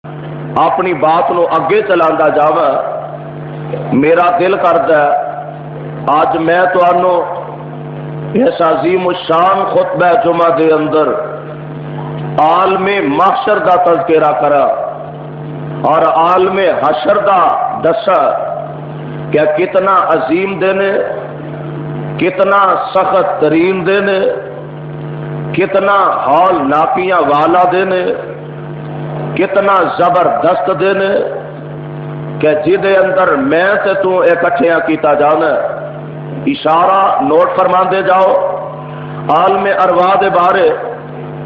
اپنی بات نو اگے چلاندا جاواں۔ میرا دل کردا اج میں تانوں اس عظیم الشان خطبہ جمعہ دے اندر عالم محشر دا تذکرہ کرا اور عالم حشر دا دسا کہ کتنا عظیم دن ہے، کتنا سخت ترین دن ہے، کتنا ہال ناپیاں والا دن ہے، کتنا زبردست دن ہے کہ جدے اندر میں تے تو اکٹھیاں کیتا جانا۔ اشارہ نوٹ فرماندے جاؤ۔ عالم ارواح دے بارے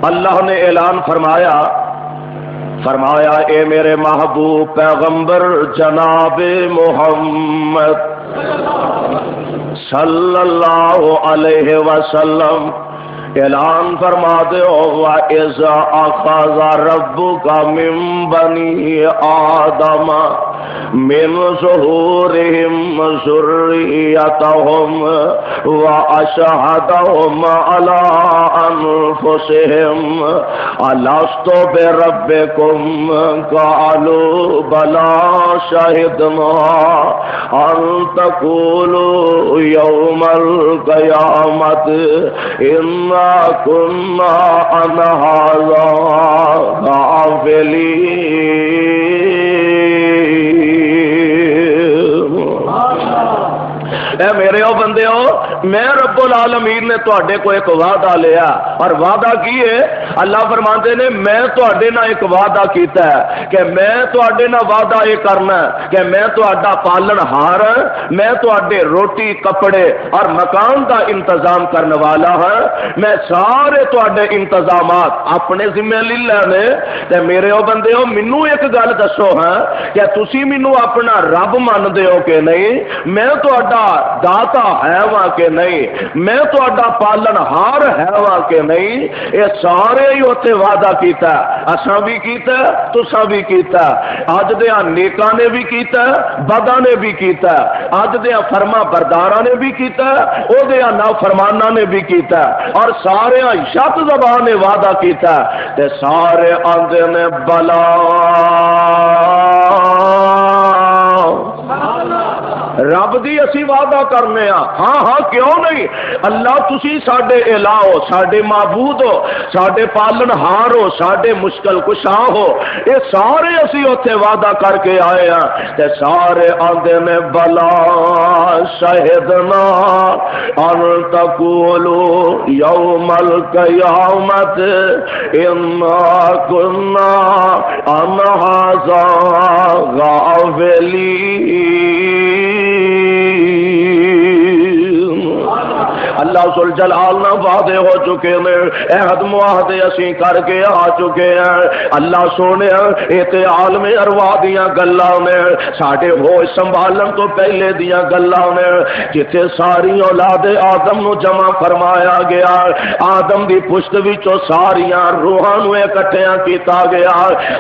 اللہ نے اعلان فرمایا اے میرے محبوب پیغمبر جناب محمد صلی اللہ علیہ وسلم اعلان فرما دے وَإِذَا أَخَذَ رَبُّكَ مِن بَنِي آدَمَ مِن ظُهُورِهِمْ ذُرِّيَّتَهُمْ وَأَشْهَدَهُمْ عَلَىٰ أَنفُسِهِمْ أَلَسْتُ بِرَبِّكُمْ قَالُوا بَلَىٰ شَهِدْنَا أَن تَقُولُوا يَوْمَ الْقِيَامَةِ إِنَّا كُنَّا عَنْ هَٰذَا غَافِلِينَ۔ اے میرے او بندے ہو، میں رب العالمین نے تواڈے کو ایک وعدہ لیا، اور وعدہ کی ہے؟ اللہ فرماندے نے میں تواڈے نال ایک وعدہ کیتا ہے کہ میں تواڈے نال وعدہ یہ کرنا ہے کہ میں تواڈا پالن ہار، میں تواڈے روٹی کپڑے اور مکان دا انتظام کرنے والا ہاں۔ میں سارے تواڈے انتظامات اپنے ذمہ لے لینے۔ تے میرے او بندے ہو، مینوں ایک گل دسو ہاں کہ تسی مینوں اپنا رب مندے ہو کہ نہیں؟ میں تواڈا داتا ہے وہاں کے نہیں؟ میں تواڈا پالن ہار ہے وہاں کے نہیں؟ یہ سارے ہی اتنے وعدہ کیتا ہے، اساں بھی کیتا ہے، تساں بھی کیتا ہے، اج دیاں نیکاں نے بھی کیتا ہے، بداں نے بھی کیتا ہے، اج دیاں فرما برداراں نے بھی کیتا ہے، او دیاں نافرماناں نے بھی کیتا ہے، اور سارے یک زبان نے وعدہ کیتا ہے تے سارے آندے نے بلا رب دی اسی وعدہ کرنے ہاں ہاں کیوں نہیں؟ اللہ تسی ساڈے الہ ہو، ساڈے معبود ہو، ساڈے پالن ہار ہو، ساڈے مشکل کشا ہو، یہ سارے اسی اوتھے وعدہ کر کے آئے ہیں تے سارے آندے نے بلا شہدنا ان تقولوا یوم القیامت انا کنا عن ھذا غافلین۔ اللہ ذوالجلال نہ وعدے ہو چکے ہیں، عہد معاہدے اسی کر کے آ چکے ہیں۔ اللہ سونے اے تے عالم ارواح دیاں گلاں نے، ساڈے ہوش سنبھالن تو پہلے دیاں گلاں نے، جتھے ساری اولاد آدم نو جمع فرمایا گیا، آدم دی پشت وچوں ساریاں روحاں نو اکٹھیاں کیتا گیا۔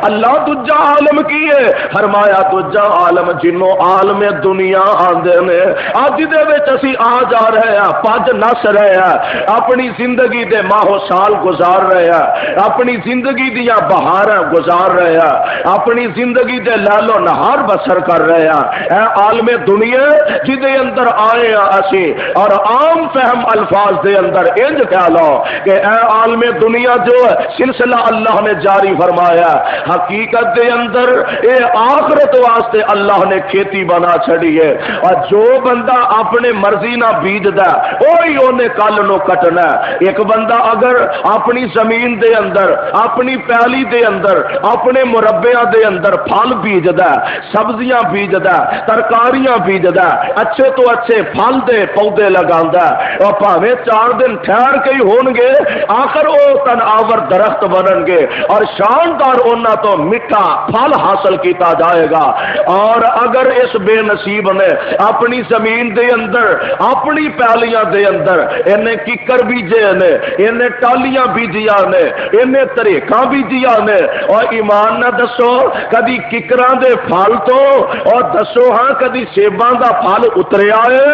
اللہ دوجا عالم کی ہے؟ فرمایا دوجا عالم جنوں عالم دنیا آندے نے۔ اج دے وچ اسی آ جا رہے ہیں، پج نس رہے ہیں، اپنی زندگی دے ماہ و سال گزار رہے ہیں، اپنی زندگی دیاں بہاراں گزار رہے ہیں، اپنی زندگی دے لیل و نہار بسر کر رہے ہیں۔ اے عالم دنیا جدے اندر آئے ہیں اسی، اور عام فہم الفاظ دے اندر انج کہہ لو کہ اے عالم دنیا جو سلسلہ اللہ نے جاری فرمایا، حقیقت دے اندر اے آخرت واسطے اللہ نے کھیتی بنا چھڑی ہے، اور جو بندہ اپنے مرضی نہ بیجدا وہی انہیں کل نو کٹنا ہے۔ ایک بندہ اگر اپنی زمین دے اندر، اپنی پیالی دے اندر، اپنے مربیاں دے اندر پھل بیجدا، سبزیاں بیجدا، ترکاریاں بیجدا، اچھے تو اچھے پھل دے پودے لگاندا، اور بھاویں 4 دن ٹھہر کے ہی ہون گے، آخر وہ تن آور درخت بنن گے اور شاندار انہاں تو میٹھا پھل حاصل کیتا جائے گا۔ اور اگر اس بے نصیب نے اپنی زمین دے اندر، اپنی پیالیاں دے اندر انہیں ککر بیجے نے، انہیں ٹالیاں بیجیاں نے، انہیں تریکاں بیجیاں نے، اور ایمان نہ دسو کدی ککراں دے پھل تو اور دسو ہاں کدی سیباں دا پھل اتریا ہے؟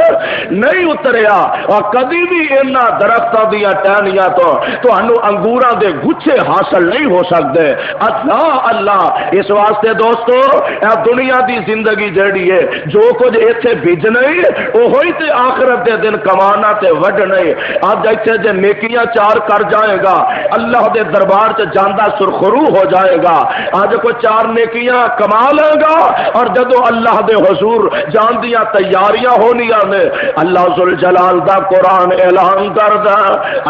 نہیں اتریا۔ اور کدی بھی انہاں درختاں دیاں ٹہنیاں تو تانوں انگوراں دے گچھے حاصل نہیں ہو سکتے۔ اللہ اللہ، اس واسطے دوستو اے دنیا دی زندگی جڑی ہے جو کچھ ایتھے بج نہیں وہی تے آخرت دے دن کمانا تے وڈ نہیں۔ اج ایتھے جے نیکیاں چار کر جائے گا اللہ دے دربار چ جاندا سرخرو ہو جائے گا۔ اج کوئی چار نیکیاں کما لے گا اور جدو اللہ دے حضور جان دیاں تیاریاں ہونیاں نے اللہ ذوالجلال دا قرآن اعلان کردا،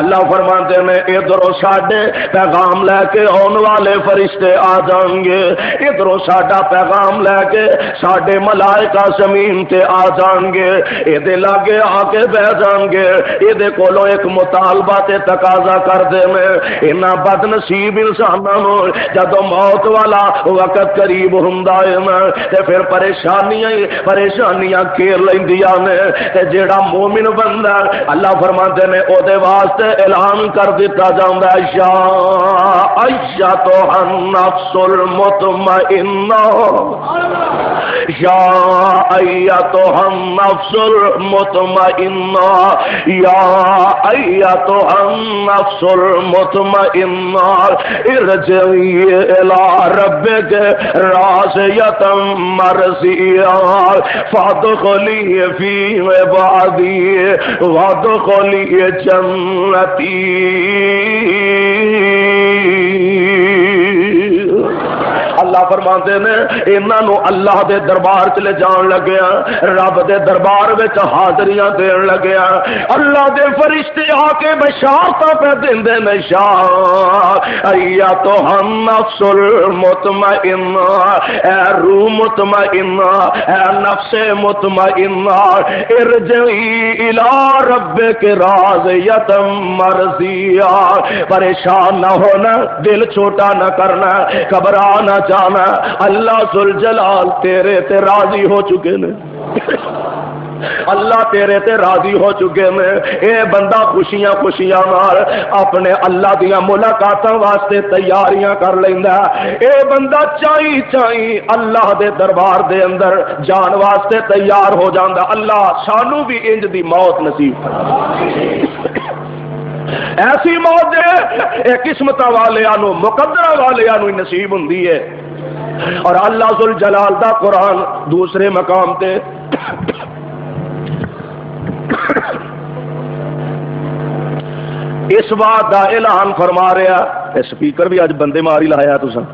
اللہ فرماندے نے ادھروں ساڈے پیغام لے کے آن والے فرشتے آ جان گے، ادھروں ساڈا پیغام لے کے ساڈے ملائکہ زمین تے آ جان گے، ایدے لاگے آ کے بہ جان گے، ایدے کولوں ایک مطالبہ تے تقاضا کر دے میں انہاں بد نصیب انساناں جدو موت والا وقت قریب ہوندا ہے تے پھر پریشانیاں گھیر لیندیاں نے تے جیڑا مومن بندہ اللہ فرماندے نے او دے واسطے اعلان کر دیتا جاندا ہے یا ایتھا النفس المطمئنہ، یا ایتھا النفس المطمئنہ، یا ایتھا النفس المطمئنہ ارجعی الی ربک راضیۃ مرضیہ فادخلی فی عبادی وادخلی جنتی۔ اللہ فرماتے نے انہوں اللہ دے دربار چ لے جان لگیا، رب دے دربار وچ حاضریاں دین لگیا، اللہ دے فرشتے آ کے بشارتاں پہ دیندے نے ایتھا النفس المطمئنہ، اے روح مطمئنہ، اے نفس مطمئنہ ارجعی الی ربک راضیۃ مرضیہ، پریشان نہ ہونا، دل چھوٹا نہ کرنا، گھبرا نہ جانا، اللہ ذوالجلال تیرے تے راضی ہو چکے نے، اللہ تیرے تے راضی ہو چکے نے۔ اے بندہ خوشیاں خوشیاں نال اپنے اللہ دیاں ملاقاتاں واسطے تیاریاں کر لیندا، اے بندہ چائی چائی اللہ دے دربار دے اندر جان واسطے تیار ہو جاندا۔ اللہ سانو بھی انج دی موت نصیب ایسی موت دے اے قسمت والیاں نو مقدر والیاں نو نصیب ہوندی ہے۔ اور اللہ ذوالجلال دا قرآن دوسرے مقام تے اس بات دا اعلان فرما رہا، سپیکر بھی اج بندے ماری لایا تساں،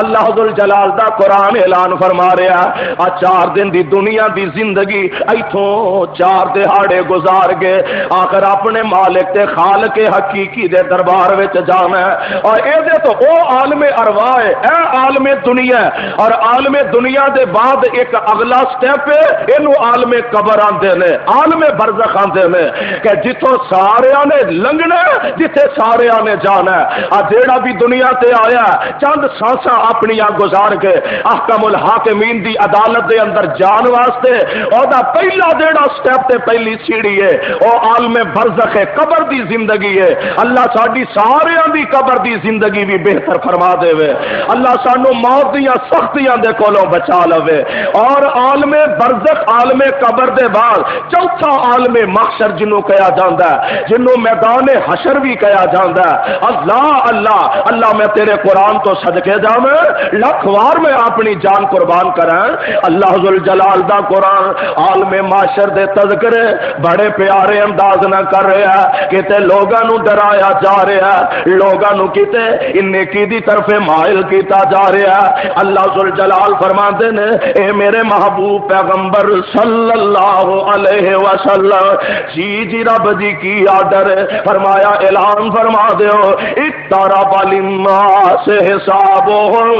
اللہ ذوالجلال دا قرآن اعلان فرما رہا آ 4 دن دی دنیا دی زندگی ایتھوں 4 دہاڑے گزار گئے آخر اپنے مالک تے خالق حقیقی دے دربار وچ جانا ہے۔ اور اے دے تو او عالم ارواح ہے، اے عالم دنیا ہے، اور عالم دنیا دے بعد ایک اگلا سٹیپ ہے، اینو عالم قبر آندے نے، عالم برزخ آندے نے کہ جتھوں ساریاں نے لنگنا جتھے ساریاں نے جانا ہے۔ آ جیڑا بھی دنیا تے آیا چند سانساں اپنی گزار کے احکم الحاکمین دی عدالت دے اندر جان واسطے او دا پہلا جیڑا سٹیپ تے پہلی سیڑھی ہے او عالم برزخ قبر دی زندگی ہے۔ اللہ ساڈی ساریاں دی قبر دی زندگی بھی بہتر فرما دے وے، اللہ سانو موت دیاں سختیاں دے کولوں بچا لوے۔ اور عالم برزخ عالم قبر دے بعد چوتھا عالم محشر جنوں کہا جاندا ہے، جنوں میدان حشر بھی کہا جاندا ہے۔ اللہ اللہ اللہ میں تیرے قرآن تو صدقے جاویں لکھ وار میں اپنی جان قربان کراں۔ اللہ ذوالجلال دا قرآن عالم معاشر دے تذکرے بڑے پیارے انداز نہ کر رہا ہے، کتے لوگاں نو ڈرایا جا رہا ہے، لوگاں نو کتے نیکی دی طرف مائل کیتا جا رہا ہے۔ اللہ ذوالجلال فرماندے نے اے میرے محبوب پیغمبر صلی اللہ علیہ وسلم جی رب جی کی آرڈر فرمایا اعلان فرما دیو اقترب للناس حسابهم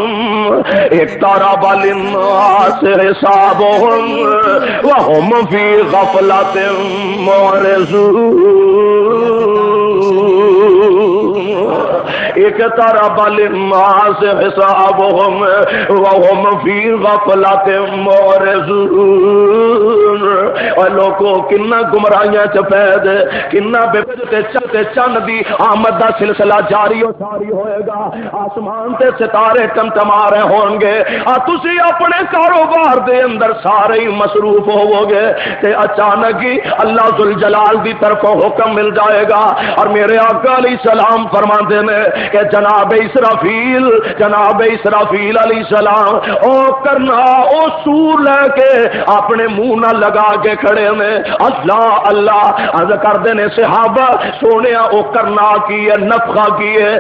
اقترب للناس حسابهم وهم في غفلة معرضون۔ اقترب للناس حسابهم وهم في غفلة معرضون۔ اور لوگوں کنا گمراہیاں چ پے دے، کنا بے تے چند دی آمد دا سلسلہ جاری و ساری ہوئے گا، آسمان تے ستارے ٹمٹما رہے ہون گے، تسی اپنے کاروبار دے اندر سارے ہی مصروف ہوو گے، تے اچانک ہی اللہ ذوالجلال دی طرف حکم مل جائے گا۔ اور میرے آقا علیہ السلام فرماتے ہیں کہ جناب اسرافیل علیہ السلام او کرنا او سور لے کے اپنے منہ نہ لگا کے کھڑے میں اللہ اللہ عرض کردے نے صحابہ سونے او کرنا کی ہے، نفخہ کی ہے،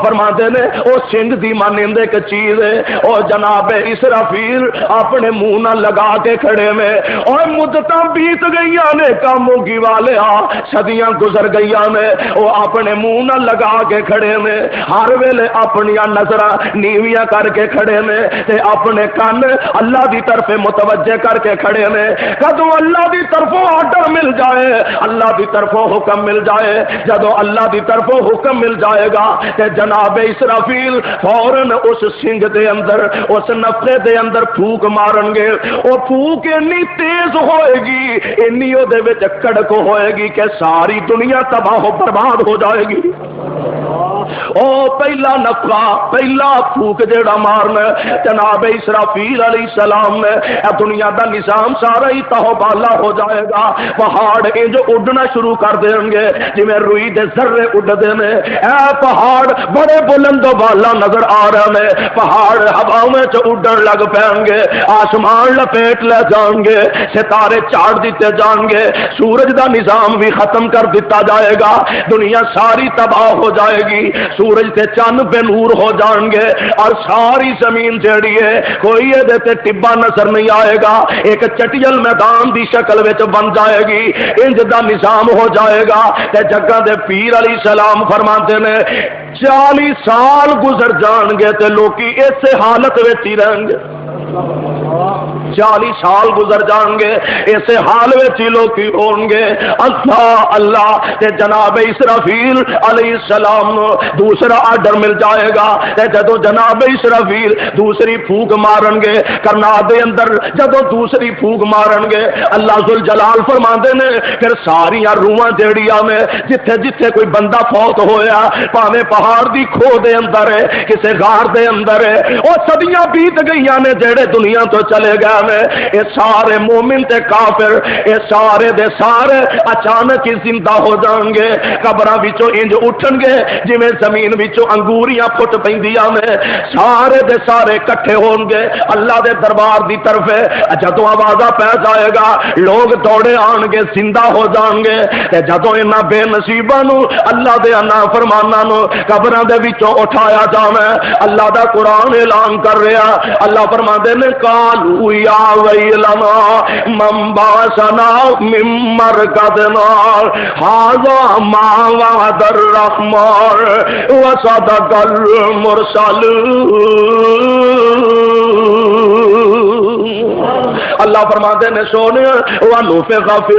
فرماتے ہیں او سنگ دی مانندے کی چیز ہے۔ او جناب اسرافیل اپنے منہ نہ لگا کے کھڑے میں، اور مدتاں بیت گئیاں نے کاموں کی والے صدیاں گزر گئیاں نے، او اپنے منہ نہ لگا کے کھڑے میں، ہر ویلے اپنی نظر نیویاں کر کے کھڑے میں، تے اپنے کان اللہ دی طرف متوجہ کر کے کھڑے میں۔ کدو اللہ دی طرفوں آرڈر مل جائے، اللہ دی طرفوں حکم مل جائے، جدو اللہ دی طرفوں حکم مل جائے گا تے جناب اسرافیل فوراً اس سنگ دے اندر، اس نفخے دے اندر پھوک مارن گے۔ او پھوک اتنی تیز ہوئے گی، انی او دے وچ کڑک ہوئے گی کہ ساری دنیا تباہ و برباد ہو جائے گی۔ او پہلا نفخہ، پہلا پھوک جیڑا مارنا جناب اسرافیل علیہ السلام نے، اے دنیا دا نظام سارا ہی تہو بالا ہو جائے گا، پہاڑ انج اڈنا شروع کر دیں گے جویں روئی دے ذرے اڈدے نے، اے پہاڑ بڑے بلند و بالا نظر آ رہے ہیں، پہاڑ ہواؤں میں اڈن لگ پیں گے، آسمان لپیٹ لے جان گے، ستارے چاڑ دیتے جان گے، سورج دا نظام بھی ختم کر دیتا جائے گا، دنیا ساری تباہ ہو جائے گی، سورج تے چند بے نور ہو جان گے، اور ساری زمین جیڑی ہے کوئی یہ تے ٹبا نظر نہیں آئے گا، ایک چٹیل میدان دی شکل وچ بن جائے گی، انج دا نظام ہو جائے گا۔ تے جگہ دے پیر علیہ السلام فرماتے نے 40 سال گزر جان گے تے لوکی اس حالت وچ ہی رہیں گے، 40 سال گزر جان گے اس حال وچ ہی لوگ ہون گے۔ اللہ اللہ تے جناب اسرافیل علیہ السلام نو دوسرا آرڈر مل جائے گا، تے جدو جناب اسرافیل دوسری پھوک مارن گے کرنا دے اندر، جدو دوسری پھوک مارن گے اللہ ذوالجلال فرماندے نے پھر ساری روحاں جیڑیاں میں جتھے جتھے کوئی بندہ فوت ہویا، پاویں پہاڑ دی کھو دے اندر ہے، کسے غار دے اندر ہے، او صدیاں بیت گئیاں نے جڑے دنیا تو چلے گئے نے، اے سارے مومن تے کافر اے سارے دے سارے اچانک ہی زندہ ہو جان گے، قبراں وچوں انج اٹھن گے جویں زمین وچوں انگوریاں پھٹ پیندیاں نے، سارے دے سارے اکٹھے ہون گے اللہ دے دربار دی طرف۔ جدوں آوازاں پہ جائے گا لوگ دوڑے آن گے، زندہ ہو جان گے، تے جدوں انہاں بے نصیباں نو اللہ دے نافرماناں نو قبراں دے وچوں اٹھایا جاوے، اللہ دا قرآن اعلان کر رہا، اللہ فرماندے نے قالوا یا ویلنا من بعثنا من مرقدنا ھذا ما وعد الرحمن وصدق المرسلون۔ اللہ فرماتے نے سونے وَنُفِخَ فِي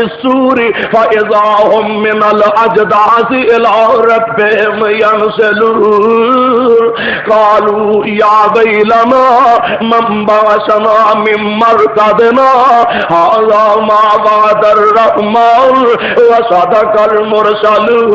الصُّورِ فَإِذَا هُم مِّنَ الْأَجْدَاثِ إِلَىٰ رَبِّهِمْ يَنْسِلُونَ قَالُوا يَا وَيْلَنَا مَن بَعَثَنَا مِن مَّرْقَدِنَا هَٰذَا مَا وَعَدَ الرَّحْمَٰنُ وَصَدَقَ الْمُرْسَلُونَ۔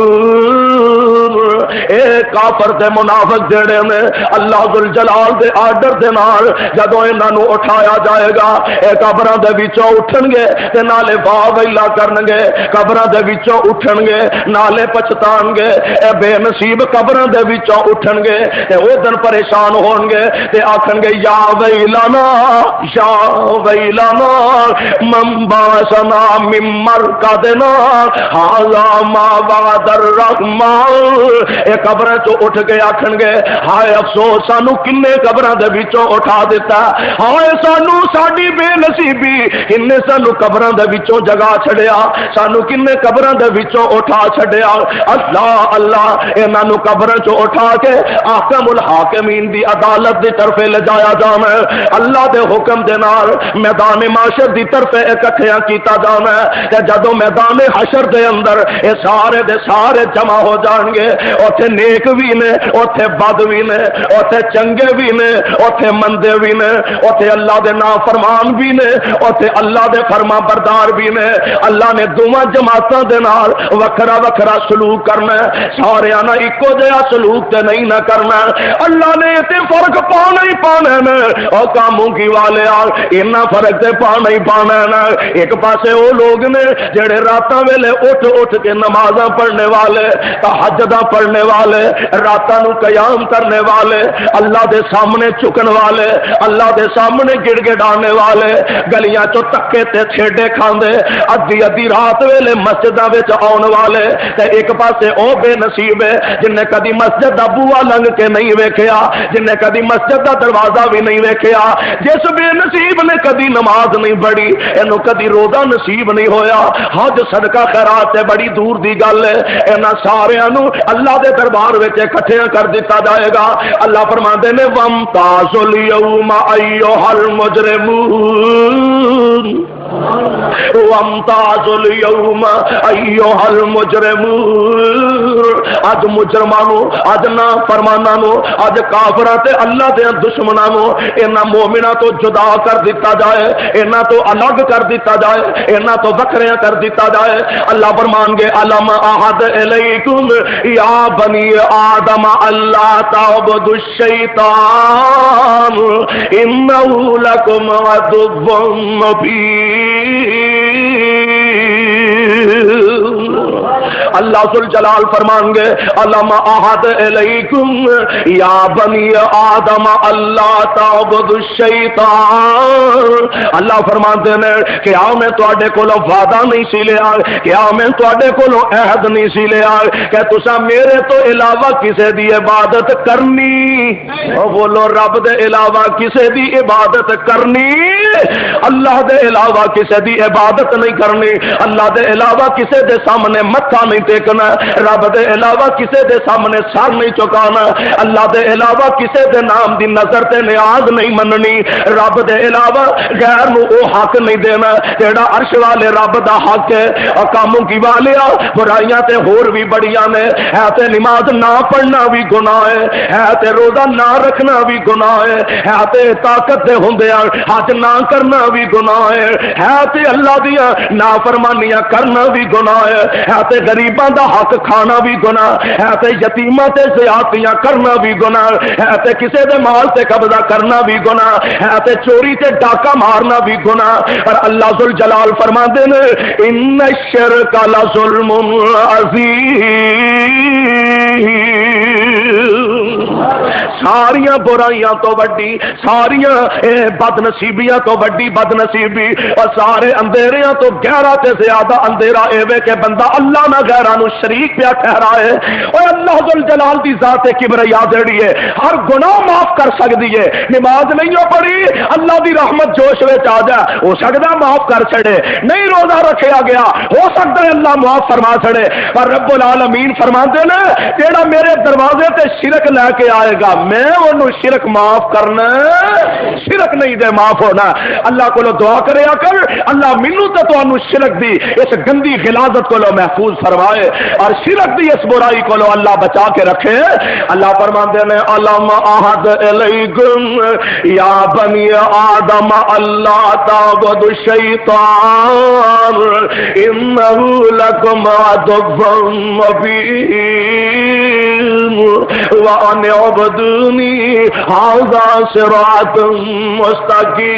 اے کافر تے منافق جڑے نے اللہ ذوالجلال دے آرڈر دے نال جدوں انہاں نو اٹھایا جائے گا، اے قبراں دے وچوں اٹھن گے تے نالے واہ ویلا کرن گے، قبراں دے وچوں اٹھن گے نالے پچھتان گے، اے بے نصیب قبراں دے وچوں اٹھن گے تے او دن پریشان ہون گے تے آکھن گے یا ویلنا من بعثنا من مرقدنا ھذا ما وعد الرحمن۔ اے قبر قبراں چوں اٹھ کے آکھن گے ہائے افسوس سانو کنے قبراں دے وچوں اٹھا دیتا، ہائے سانو ساڈی بے نصیبی انہیں سانو قبراں دے وچوں جگا چھڑیا، سانو کنے قبراں دے وچوں اٹھا چھڑیا۔ اللہ اللہ انہاں نو قبراں چوں اٹھا کے احکم الحاکمین دی عدالت دی طرف لے جایا جانا ہے، اللہ دے حکم دے نال میدان معاشر دی طرف اکٹھیاں کیتا جانا ہے۔ تے جدوں میدان حشر دے اندر اے سارے دے سارے جمع ہو جان گے، اوتھے نیک بھی نے، اوتھے بد بھی نے، اوتھے چنگے بھی نے، اوتھے مندے بھی نے، اوتھے اللہ دے نافرمان بھی نے، اوتھے اللہ دے فرما بردار بھی نے۔ اللہ نے دوواں جماعتاں دے نال وکھرا وکھرا سلوک کرنا ہے، سارے نال اکو جہا سلوک تے نہیں نہ کرنا۔ اللہ نے تے فرق پانا ہی پانا ہے، او کاموں کی والے اینا فرق تے پانا ہی پانا ہے۔ ایک پاسے وہ لوگ نے جڑے راتاں ویلے اٹھ اٹھ کے نمازاں پڑھنے والے، تہجداں پڑھنے والے، راتاں نو قیام کرنے والے، اللہ دے سامنے چکن والے، اللہ دے سامنے گڑ گڑانے والے، گلیاں چو تکے تے چھیڑے کھاندے، ادھی ادھی رات ویلے مسجداں وچ آن والے۔ تے ایک پاسے او بے نصیب ہے جن نے کدی مسجد دا بوا لنگ کے نہیں ویکھیا، جن نے کدی مسجد دا دروازہ بھی نہیں ویکھیا، جس بے نصیب نے کدی نماز نہیں پڑھی، اینو کدی روزہ نصیب نہیں ہویا، حج صدقہ خیرات تے بڑی دور دی گل ہے۔ انہاں ساریاں نو اللہ دے دربار وچ اکٹھیاں کر دیتا جائے گا۔ اللہ فرماندے نے وَامْتَازُوا الْيَوْمَ أَيُّهَا الْمُجْرِمُونَ وَامْتَازُوا الْيَوْمَ أَيُّهَا الْمُجْرِمُونَ۔ اج مجرمانو، اج نا فرمانانو، اج کافراں تے اللہ دے دشمنانو انہاں مومناں تو جدا کر دیتا جائے، انہاں تو الگ کر دیتا جائے، انہاں تو وکھریاں کر دیتا جائے۔ اللہ فرمان گے علم احد الیکم یا بنی آدم اللہ تعبدوا الشیطان انہ لکم عدو مبین۔ اللہ ذوالجلال فرمان گے علم احد الیکم یا بنی آدم اللہ تعبدوا الشیطان۔ اللہ فرماتے ہیں کیا میں تواڈے کولوں وعدہ نہیں سی لیا، کیا میں تواڈے کولوں عہد نہیں سی لیا کہ تساں میرے تو علاوہ کسے دی عبادت کرنی؟ او بولو رب دے علاوہ کسے دی عبادت کرنی؟ اللہ دے علاوہ کسے دی عبادت نہیں کرنی، اللہ دے علاوہ کسے دے سامنے متھا نہیں ٹیکنا، رب دے علاوہ کسے دے سامنے سر نہیں چکانا، اللہ دے علاوہ کسے دے نام دی نظر تے نیاز نہیں مننی، رب دے علاوہ غیر نو او حق نہیں دینا جیڑا عرش والے رب دا حق ہے۔ اور کاموں کی والیا برائیاں تے ہور بھی بڑیاں نے، ہے تے نماز نہ پڑھنا بھی گناہ ہے تے روزہ نہ رکھنا بھی گناہ ہے تے طاقت دے ہوندیاں حج نہ کرنا بھی گناہ ہے تے اللہ دیاں نافرمانیاں کرنا بھی گناہ ہے تے غریباں دا حق کھانا بھی گناہ ہے تے یتیماں تے زیادتیاں کرنا بھی گناہ ہے تے کسے دے مال تے قبضہ کرنا بھی گناہ ہے تے چوری تے ڈاکہ مارنا بھی گناہ۔ اور اللہ ذوالجلال فرماندے نے ان الشرک لظلم عظیم۔ ساریاں برائیاں تو وڈی، ساریاں بد نصیبیاں تو وڈی بد نصیبی اور سارے اندھیریاں تو گہرا تے زیادہ اندھیرا اے وے کہ بندہ اللہ نہ غیراں نو شریک پیا ٹھہرائے۔ اور اللہ ذوالجلال دی ذات کبریا جڑی ہے ہر گناہ معاف کر سکدی ہے۔ نماز نہیں ہو پڑھی اللہ دی رحمت جوش وچ آ جائے ہو سکدا معاف کر چھڑے، نہیں روزہ رکھیا گیا ہو سکتا ہے اللہ معاف فرما چھڑے، پر رب العالمین فرماندے نے جیڑا میرے دروازے تے شرک لے کے آئے گا میں انہوں شرک معاف کرنا، شرک نہیں دے معاف ہونا۔ اللہ کو دعا کرے کر اللہ مینوں تے تانوں شرک دی اس گندی غلاظت کو محفوظ فرمائے اور شرک دی اس برائی کو اللہ بچا کے رکھے۔ اللہ فرماندے نے علم احد الیکم یا بنی آدم اللہ تعبدوا الشیطان انہ لکم عدو مبین وان اعبدونی ھذا صراط مستقیم۔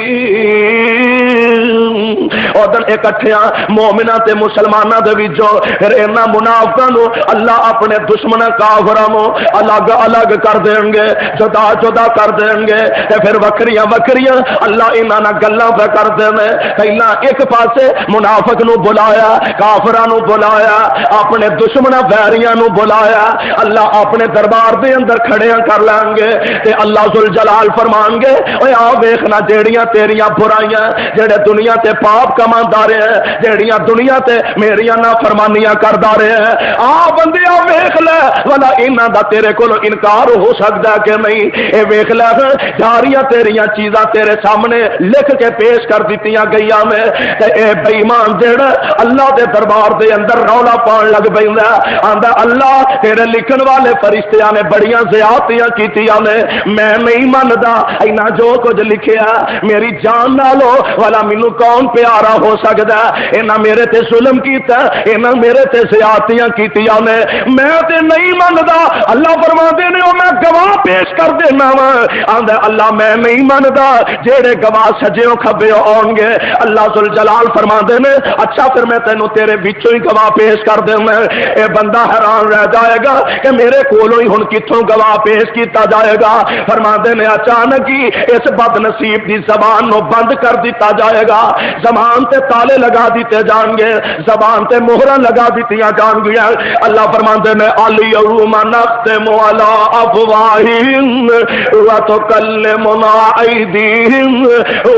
ادھر اکٹھیاں مومناں تے مسلماناں دے وچوں پھر انہاں منافقاں نو اللہ اپنے دشمناں کافراں نو الگ الگ کر دین گے، جدا جدا کر دین گے، تے پھر وکھریاں وکھریاں اللہ انہاں نال گلاں پہ کر دین۔ پہلا ایک پاسے منافق نو بلایا، کافراں نو بلایا، اپنے دشمناں ویریاں نو بلایا، اللہ اپنے دربار دے اندر کھڑیاں کر لیں گے تے اللہ ذوالجلال فرمان گے اوے آ ویکھنا جیڑیاں تیریاں برائیاں، جڑے دنیا تے پاپ کماندا رہے ہیں، جیڑیاں دنیا تے میریاں نافرمانیاں کردا رہے ہیں، آ بندیا ویکھ لے والا انہاں دا تیرے کول انکار ہو سکدا کہ نہیں؟ اے ویکھ لے جاریاں تیریاں چیزاں تیرے سامنے لکھ کے پیش کر دتیاں گئیاں میں تے اے بے ایمان جڑا اللہ دے دربار دے اندر رولا پان لگ پیندا آندا اللہ تیرے لکھن والے فرشتیاں نے بڑیاں زیادتیاں کیتیاں نے، میں نہیں مندا اینا جو کچھ لکھیا میری جان نالو والا مینوں کون پیارا ہو سکدا؟ انہاں میرے تے ظلم کیتا، انہاں میرے تے زیادتیاں کیتیاں نے، میں تے نہیں مندا۔ اللہ فرماندے نے او میں گواہ پیش کر دینا وا، آندا اللہ میں نہیں مندا جیڑے گواہ سجیوں کھبیوں آن گے۔ اللہ ذوالجلال فرماندے نے اچھا پھر میں تینوں تیرے وچوں ہی گواہ پیش کر دینا۔ اے بندہ حیران رہ جائے گا کہ میرے کولوں ہی ہن کتھوں گواہ پیش کیتا جائے گا؟ فرماندے نے اچانک ہی اس بد نصیب دی زبان نو بند کر دیتا جائے گا، زبان تے تالے لگا دیتے جان گے، زبان تے مہراں لگا دیتیاں جان گیا۔ اللہ فرماندے نے الیوم نختم علی افواہہم وتکلمنا ایدیہم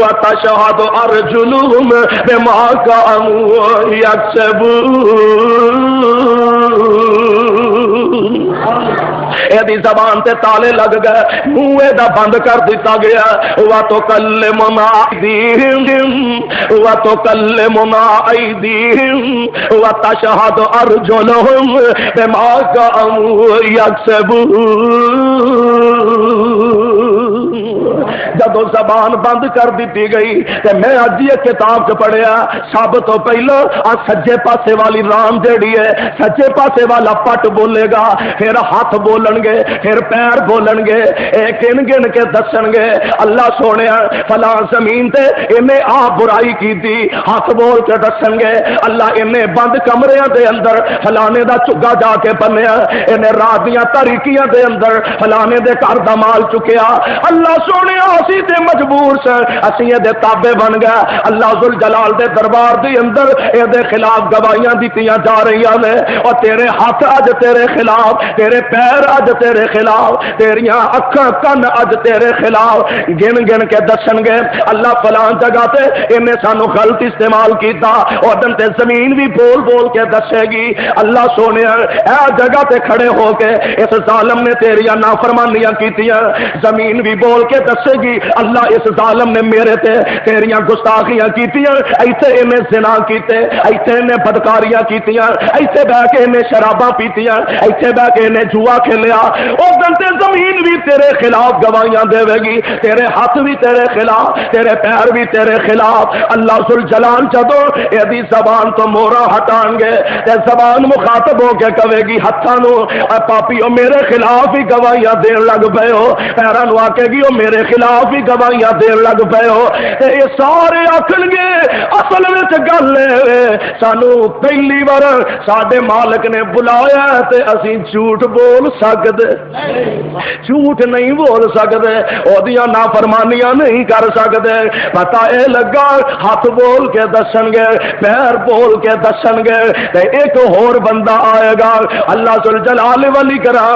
وتشہد ارجلہم بما کانوا یکسبون۔ ایدی زبان تے تالے لگ گئے، منہ دا بند کر دیتا گیا۔ وَتُكَلِّمُنَا أَيْدِيهِمْ وَتُكَلِّمُنَا أَيْدِيهِمْ وَتَشْهَدُ أَرْجُلُهُمْ بِمَا كَانُوا يَكْسِبُونَ۔ جدو زبان بند کر دیتی گئی تے میں اج یہ کتاب چ پڑھیا سب تو پہلو سجے پاسے والی رام جیڑی ہے، سجے پاسے والا پٹ بولے گا، پھر ہاتھ بولن گے، پھر پیر بولن گے، گن گن کے دسن گے اللہ سونے فلاں زمین تے انہیں آ برائی کی تھی، ہاتھ بول کے دسن گے اللہ انہیں بند کمریاں دے اندر فلانے دا چگا جا کے بنیا، انہیں رات دیاں تاریکیاں دے اندر فلانے دے گھر دا مال چکیا۔ اللہ سونے اسی تے مجبور سے اسی دے تابع بن گئے۔ اللہ ذوالجلال دے دربار دے اندر اے دے خلاف گواہیاں دیتیاں جا رہی ہیں اور تیرے ہاتھ اج تیرے خلاف، تیرے پیر اج تیرے خلاف، تیریاں اکھاں کن اج تیرے خلاف گن گن کے دسن گے اللہ فلاں جگہ تے انہیں سانو غلط استعمال کیتا، اودن تے زمین بھی بول بول کے دسے گی اللہ سونے اے جگہ تے کھڑے ہو کے اس ظالم نے تیریاں نافرمانیاں کیتیاں، زمین بھی بول کے دسے گی اللہ اس ظالم نے میرے تے تیریاں گستاخیاں کیتیاں، ایتھے انہیں زنا کیتے، ایتھے انہیں بدکاریاں کیتیاں، ایتھے بہ کے انہیں شراباں پیتیاں، ایتھے بہ کے انہیں جوا کھیلیا، اودن تے زمین بھی تیرے خلاف گواہیاں دے گی، تیرے ہاتھ بھی تیرے خلاف، تیرے پیر بھی تیرے خلاف۔ اللہ ذوالجلال جدو ایدی زبان تو مورا ہٹان گے تے زبان مخاطب ہو کے کہے گی ہتھاں نو پاپیو میرے خلاف ہی گواہیاں دین لگ پئے ہو، پیراں نو آکے گی او میرے خلاف ہی گواہیاں دین لگ پئے ہو، تے یہ سارے آکھن گے اصل وچ گل سانو پہلی بار ساڈے مالک نے بلایا تے اسی جھوٹ بول سکدے، جھوٹ نہیں بول سکدے، اودیاں نافرمانیاں نہیں کر سکدے، پتہ اے لگا ہاتھ بول کے دسن گے، پیر بول کے دسن گے، تے ایک اور بندہ آئے گا اللہ ذوالجلال والی کرا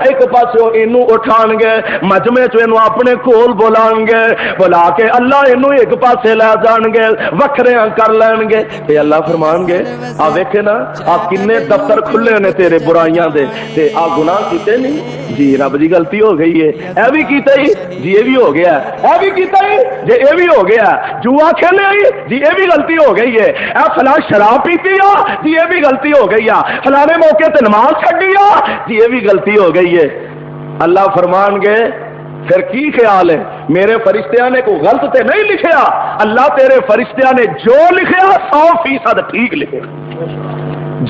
ایک پاسے اینو اٹھان گے مجمع چ اینو اپنے کول بلان گے، بلا کے اللہ اینو ایک پاسے لے جان گے وکھریاں کر لین گے تے اللہ فرمان گے آ ویکھے نا آ کنے دفتر کھلے نے تیرے برائیاں دے تے آ گناہ کیتے نہیں جی رب دی غلطی ہو گئی ہے، اے بھی کیتا ہی جی اے بھی ہو گیا، اے بھی کیتا ہی جی اے بھی ہو گیا، جوا کھیلے ہی جی اے بھی غلطی ہو گئی ہے، اے فلاں شراب پیتی آ جی اے بھی غلطی ہو گئی ہے، فلانے موقع تے نماز چھڈی آ جی اے بھی غلطی ہو گئی ہے۔ اللہ فرمان گے پھر کی خیال ہے میرے فرشتیاں نے کوئی غلط تے نہیں لکھیا، اللہ تیرے فرشتیاں نے جو لکھیا 100% ٹھیک لکھے،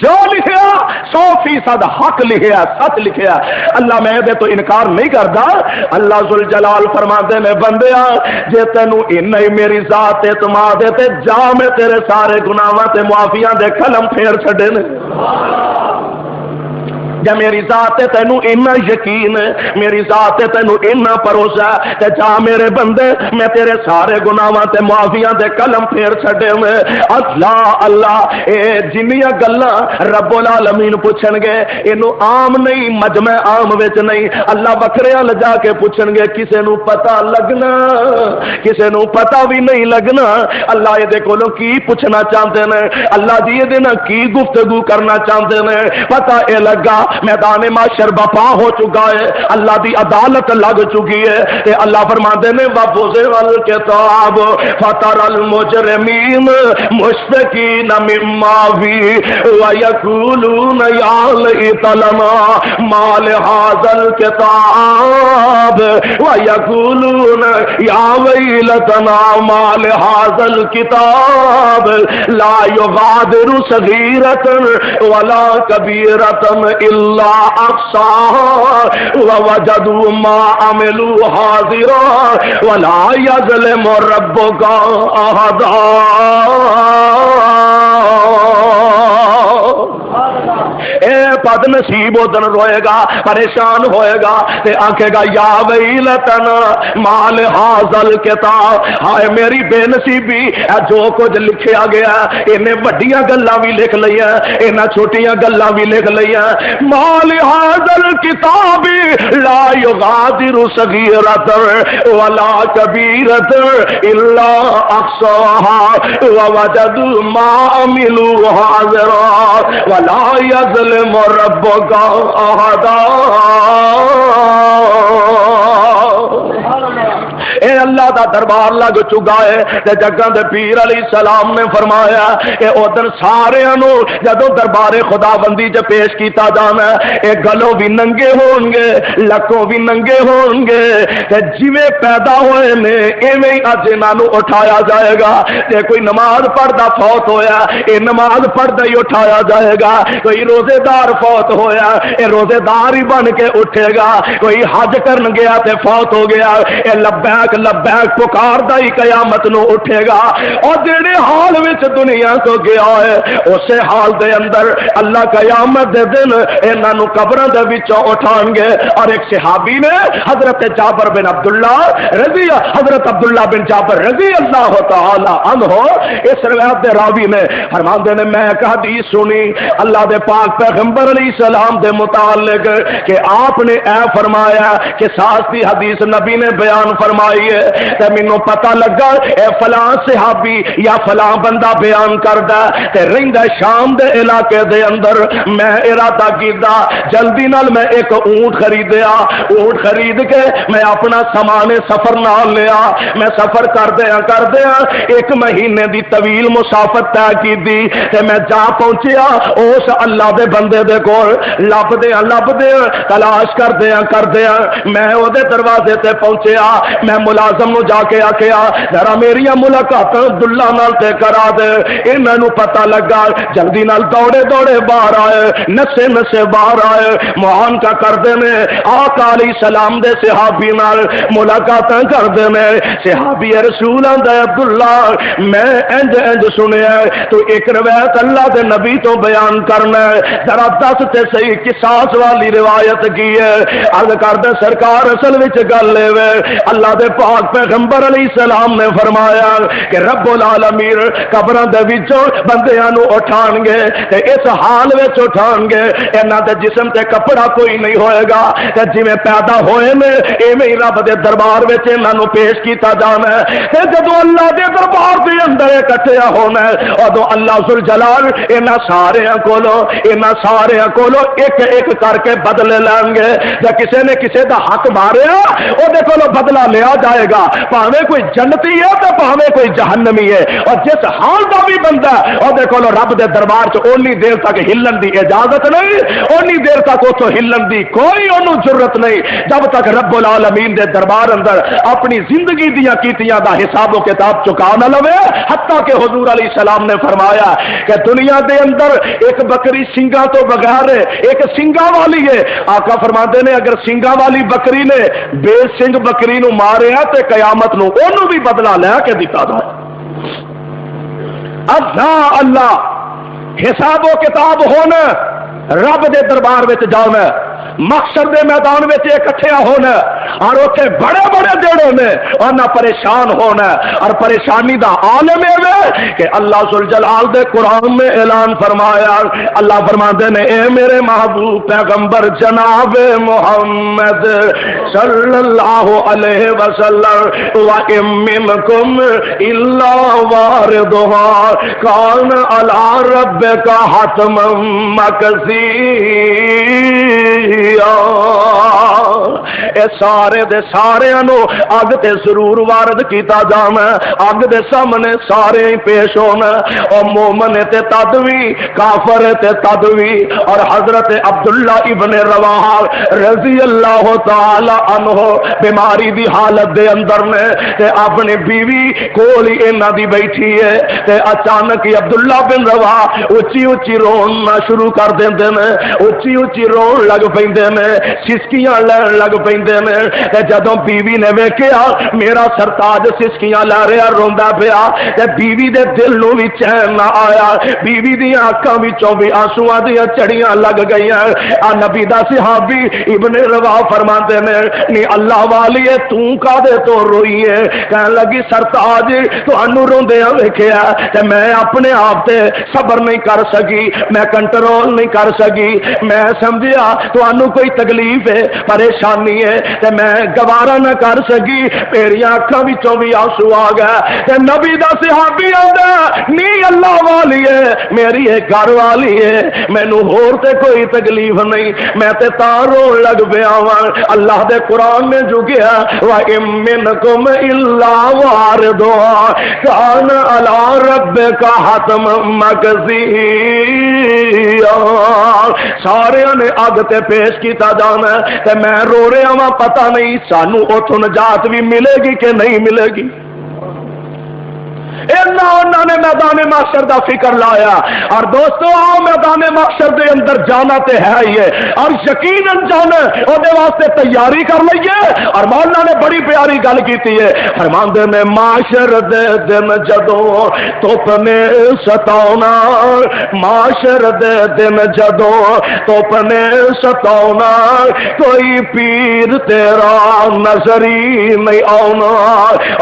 جو لکھیا 100% حق لکھیا، سچ لکھیا۔ اللہ میں دے تو انکار نہیں کردا۔ اللہ ذوالجلال فرماندے نے بندیا جے تینوں انہی میری ذات اعتماد ہے تے جا میں تیرے سارے گناہاں تے معافیاں دے قلم پھیر چھڈے نے۔ جے میری ذات تینوں اتنا یقین ہے، میری ذات تینوں اتنا بھروسہ ہے تے جا میرے بندے میں تیرے سارے گناہاں تے معافیاں دے قلم پھیر چھڈے میں۔ اللہ اللہ اے جنیاں گلاں رب العالمین پوچھن گے اینو عام نہیں، مجمع عام وچ نہیں، اللہ وکھریاں لجا کے پوچھن گے، کسے نو پتہ لگنا، کسے نو پتہ بھی نہیں لگنا۔ اللہ اے دے کولوں کی پوچھنا چاہتے ہیں، اللہ جی اے دے نال کی گفتگو کرنا چاہتے ہیں، پتہ اے لگا میدان معاشر بپا ہو چکا ہے، اللہ دی عدالت لگ چکی ہے تے اللہ فرماندے نے وَفُزِعَ الْكِتَابُ فَتَرَى الْمُجْرِمِينَ مُشْفِقِينَ مِمَّا فِيهِ وَيَقُولُونَ يَا لَيْتَنَا مَا لِهَذَا الْكِتَابِ وَيَقُولُونَ يَا وَيْلَتَنَا مَا لِهَذَا الْكِتَابِ لَا يُغَادِرُ صَغِيرَةً وَلَا كَبِيرَةً إِلَّا أَحْصَاهَا وَوَجَدُوا مَا عَمِلُوا حَاضِرًا وَلَا يَظْلِمُ رَبُّكَ أَحَدًا۔ اے بد نصیب ادن روئے گا، پریشان ہوئے گا تے آکھے گا یا ویلتنا مال حاصل کتاب، ہائے میری بے نصیبی، جو کچھ لکھیا گیا انہیں وڈیاں گلاں بھی لکھ لیا، انہیں چھوٹیاں گلاں بھی لکھ لیا۔ مال حاصل کتاب لا یغادر صغیرۃ ولا کبیرۃ الا احصاها ووجدوا ما عملوا حاضرا ولا يظلم ربك أحدا۔ اے اللہ دا دربار لگ چکا ہے تے جگاں دے پیر علیہ السلام نے فرمایا کہ ادھر سارے نو جدوں دربار خدا بندی چ پیش کیتا جانا اے گلوں بھی ننگے ہون گے، لکوں بھی ننگے ہون گے تے جویں پیدا ہوئے نے ایویں ہی اج انہاں نو اٹھایا جائے گا۔ تے کوئی نماز پڑھدا فوت ہویا اے نماز پڑھدا ہی اٹھایا جائے گا، کوئی روزے دار فوت ہویا اے روزے دار ہی بن کے اٹھے گا، کوئی حج کرن گیا تے فوت ہو گیا اے لبیک لبیک پکاردا ہی قیامت نو اٹھے گا۔ اور جڑے حال وچ دنیا تو گیا ہے اسے حال دے اندر اللہ قیامت دے دن انہاں نو قبراں دے وچوں اٹھان گے۔ اور ایک صحابی نے حضرت جابر بن عبداللہ حضرت عبداللہ بن جابر رضی اللہ تعالی عنہ اس روایت دے راوی نے فرماندے نے میں ایک حدیث سنی اللہ دے پاک پیغمبر علیہ السلام دے متعلق کہ آپ نے اے فرمایا کہ ساس دی حدیث نبی نے بیان فرمائی ہے تے مینوں پتہ لگا اے فلاں صحابی یا فلاں بندہ بیان کردا تے رہندا شام دے علاقے دے اندر، میں ارادہ کیتا جلدی نال میں ایک اونٹ خریدیا، اونٹ خرید کے میں اپنا سامان سفر نال لیا، میں سفر کردیا ایک مہینے دی طویل مسافت طے کیتی تے میں جا پہنچیا اس اللہ دے بندے دے کول، لبدیا تلاش کردیا میں او دے دروازے تے پہنچیا، میں ملازم نو جا کے آکھیا ذرا میری ملاقات عبداللہ نال تے کرا دے۔ انہاں نو پتہ لگا جلدی نال دوڑے باہر آئے، نسے باہر آئے، معان کا کردے نے آقا علیہ السلام دے صحابی نال ملاقات کردے نے۔ صحابی رسول آندا عبداللہ میں انج سنیا تو ایک روایت اللہ دے نبی تو بیان کرنا ہے، ذرا دس تے صحیح قصاص والی روایت کی ہے۔ عرض کردے سرکار اصل وچ گل اے اللہ دے پاک پیغمبر علیہ السلام نے فرمایا کہ رب العالمین قبراں دے وچوں بندیاں نو اٹھان گے تے اس حال وچ اٹھان گے انہاں دے جسم تے کپڑا کوئی نہیں ہوئے گا تے جویں پیدا ہوئے نے ایویں ہی رب دے دربار وچ انہاں نو پیش کیتا جانا ہے۔ تے جدوں اللہ دے دربار دے اندر اکٹھیا ہونا ہے اودوں اللہ ذوالجلال انہاں ساریاں کولوں ایک کر کے بدلے لیں گے۔ جے کسے نے کسے دا حق ماریا او دے کولوں بدلہ لیا جائے گا، پاویں کوئی جنتی ہے تو پاویں کوئی جہنمی ہے، اور جس حال کا بھی بندہ اور دیکھو رب دے دربار چ اونی دیر تک ہلن دی اجازت نہیں، اونی دیر تک اتوں ہلن دی کوئی انہوں ضرورت نہیں جب تک رب العالمین دے دربار اندر اپنی زندگی دیاں کیتیاں دا حساب و کتاب چکا نہ لوے۔ حتیٰ کہ حضور علیہ السلام نے فرمایا کہ دنیا دے اندر ایک بکری سنگا تو بغیر ایک سنگا والی ہے، آقا فرماتے نے اگر سنگا والی بکری نے بے سنگ بکری نو ماریا تے قیامت نو انہوں بھی بدلہ لے کے دیتا جائے۔ اللہ حساب و کتاب ہونا، رب دے دربار وچ جانا، محشر دے میدان وچ اکٹھے ہونا، اور اتنے بڑے بڑے دن ہونے اور نہ پریشان ہونا، اور پریشانی دا عالم ہے کہ اللہ ذوالجلال دے قرآن میں اعلان فرمایا، اللہ فرماتے نے اے میرے محبوب پیغمبر جناب محمد صلی اللہ علیہ وسلم وَإِن مِّنكُمْ إِلَّا وَارِدُهَا كَانَ عَلَى رَبِّكَ حَتْمًا مَّقْضِيًّا۔ اے سارے دے سارے نو اگ تے ضرور وارد کیتا جانا، اگ دے سامنے سارے ہی پیش ہونا، اور مومن تے تدوی کافر تے تدوی۔ اور حضرت عبداللہ ابن رواحہ رضی اللہ تعالی عنہ بیماری دی حالت دے اندر نے تے اپنی بیوی کولی انہاں دی بیٹھی ہے تے اچانک ہی عبداللہ بن رواحہ اچھی اچھی رونا شروع کر دیندے نے، اچھی اچھی رون لگ پیندے نے، سسکیاں لین لگ پیندے نے۔ جدوں بیوی نے ویکھیا میرا سرتاج سسکیاں لے رہا روندا پیا تے بیوی دے دل نو بھی چین نہ آیا، بیوی دی آنکھاں وچوں بھی آنسواں دی چڑیاں لگ گئیاں۔ نبی دا صحابی ابن رواحہ فرماندے نے نی اللہ والی ہے تو کادے تو روئی ہے؟ کہن لگی سرتاج تانوں روندیاں ویکھیا تے میں اپنے آپ تے صبر نہیں کر سکی، میں کنٹرول نہیں کر سکی، میں سمجھیا تانوں کوئی تکلیف ہے پریشانی ہے تے میں گوارا نہ کر سکی، میری آنکھاں وچوں بھی آنسو آ گئے تے نبی دا صحابی آندا نی اللہ والی ہے میری ایک گھر والی ہے، مینوں ہور تے کوئی تکلیف نہیں، میں تے تاں رون لگ پیا واں۔ اللہ دے قرآن میں جو گیا وَإِن مِّنكُمْ إِلَّا وَارِدُهَا كَانَ عَلَى رَبِّكَ حَتْمًا مَّقْضِيًّا۔ سارے نے اگ تے پیش کیتا جانا تے میں رو رہا ہاں، پتہ نہیں سانو اتوں نجات بھی ملے گی کہ نہیں ملے گی۔ انہوں نے میدان محشر دا فکر لایا، اور دوستو آؤ میدان محشر دے اندر جانا تے ہے ہی ہے، اور یقیناً جانا او دے واسطے تیاری کر لئیے۔ اور مولا نے بڑی پیاری گل کیتی ہے، فرماندے نے معاشر دے دن جدوں تپ نے ستاونا، معاشر دے دن جدوں تپ نے ستاونا، کوئی پیر تیرا نظر ہی نہیں آونا،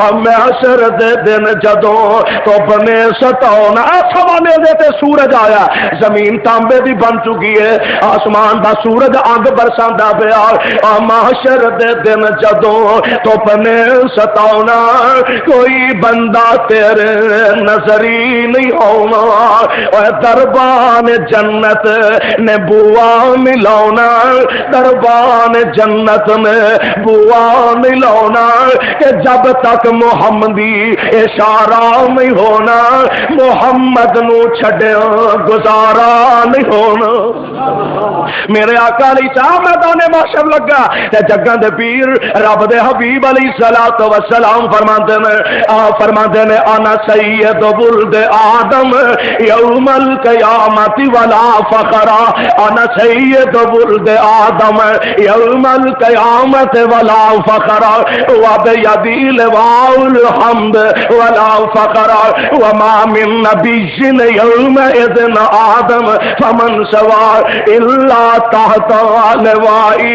اور معاشر دے دن جدوں تو بنے ستاونا سوانے دیتے سورج آیا، زمین تانبے دی بن چکی ہے، آسمان دا سورج آگ برساندا پیا، محشر دے دن جدوں تو بنے ستاونا، کوئی بندہ تیرے نظری نہیں ہونا، اور دربان جنت نے بوا ملاونا، دربان جنت نے بوا ملاونا، کہ جب تک محمدی اشارہ نہیں ہونا، محمد نو چھڈیا گزارا نہیں ہونا۔ میرے آقا علیہ السلام میدان محشر لگا تے جگاں دے پیر رب دے حبیب علیہ الصلوۃ والسلام فرماندے نے انا سید ولد آدم یوم القیامت ولا فخر، انا سید ولد آدم یوم القیامت ولا فخر، وبیدی لواء الحمد ولا فخر، وما من نبی یومئذ آدم فمن سوا الا تحت لوائی۔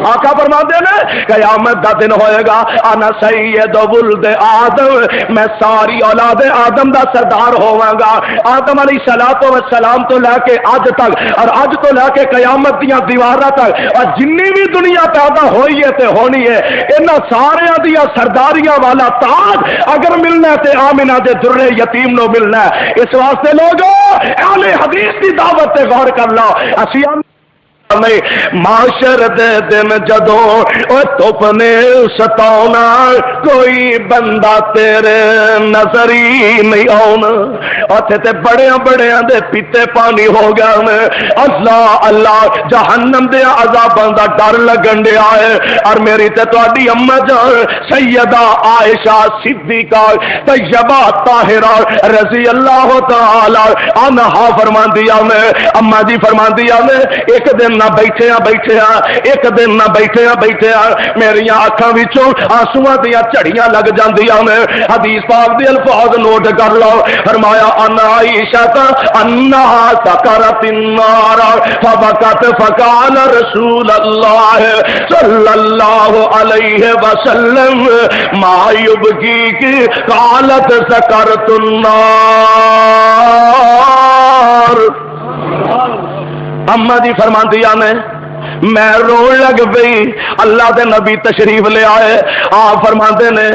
آقا فرماتے ہیں قیامت دا دن ہوئے گا انا سید ولد آدم، میں ساری اولاد آدم دا سردار ہوواں گا، آدم علیہ السلام تو لے کے اج تک، اور اج تو لے کے قیامت دیاں دیواراں تک، اور جنی بھی دنیا پیدا ہوئی ہے تے ہونی ہے، انہاں سارے دیاں سرداریاں والا تاج اگر ملنا ہے تے آمنہ دے درے یتیم نو ملنا ہے۔ اس واسطے لوگوں اہل حدیث دی دعوت تے غور کر لو، اسی نہیں معاشر دے دن جدوں او دھپ نے ستاؤنا کوئی بندہ تیرے نظر ہی نہیں آنا اوتھے تے بڑیاں بڑیاں دے پیتے پانی ہو گئے اللہ اللہ جہنم دے عذاباں دا ڈر لگن دیا ہے اور میری تے تہاڈی اما جان سیدہ عائشہ صدیقہ طیبہ طاہرہ رضی اللہ تعالی عنہا فرماندیاں نے اما جی فرماندیاں نے ایک دن نہ بیٹھے ایک دن نہ بیٹھے میری اکھاں وچوں آنسواں دیاں جھڑیاں لگ جاندیاں نے حدیث پاک دے الفاظ نوٹ کر لو فرمایا ان عائشہ انہا سکرت النار فبکت فقال رسول اللہ صلی اللہ علیہ وسلم ما یبکیک قالت سکرت النار اما جی فرماندیاں نے میں رون لگ پئی اللہ دے نبی تشریف لے آئے آپ فرماندے نے